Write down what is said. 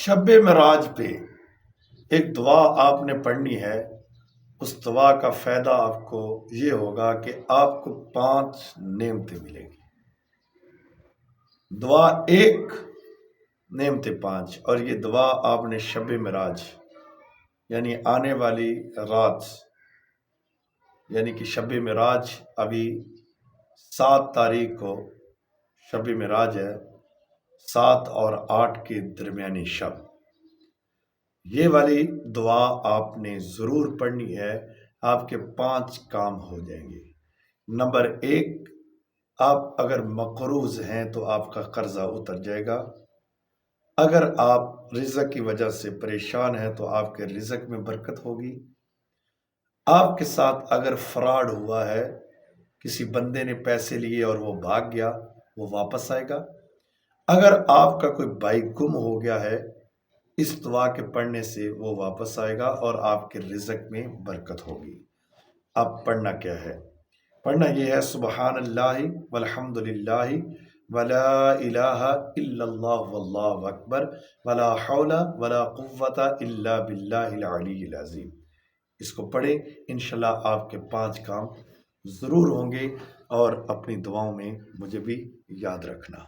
شب معراج پہ ایک دعا آپ نے پڑھنی ہے۔ اس دعا کا فائدہ آپ کو یہ ہوگا کہ آپ کو 5 نعمتیں ملیں گی۔ دعا ایک، نعمتیں 5، اور یہ دعا آپ نے شب معراج یعنی آنے والی رات، یعنی کہ شب معراج ابھی 7 تاریخ کو شب معراج ہے، 7 اور 8 کے درمیانی شب، یہ والی دعا آپ نے ضرور پڑھنی ہے۔ آپ کے 5 کام ہو جائیں گے۔ نمبر 1، آپ اگر مقروض ہیں تو آپ کا قرضہ اتر جائے گا۔ اگر آپ رزق کی وجہ سے پریشان ہیں تو آپ کے رزق میں برکت ہوگی۔ آپ کے ساتھ اگر فراڈ ہوا ہے، کسی بندے نے پیسے لیے اور وہ بھاگ گیا، وہ واپس آئے گا۔ اگر آپ کا کوئی بھائی گم ہو گیا ہے، اس دعا کے پڑھنے سے وہ واپس آئے گا اور آپ کے رزق میں برکت ہوگی۔ اب پڑھنا کیا ہے؟ پڑھنا یہ ہے سبحان اللہ والحمد للہ ولا الہ الا اللہ واللہ اکبر ولا حول ولا قوت الا باللہ العلی العظیم۔ اس کو پڑھیں، انشاءاللہ آپ کے 5 کام ضرور ہوں گے، اور اپنی دعاؤں میں مجھے بھی یاد رکھنا۔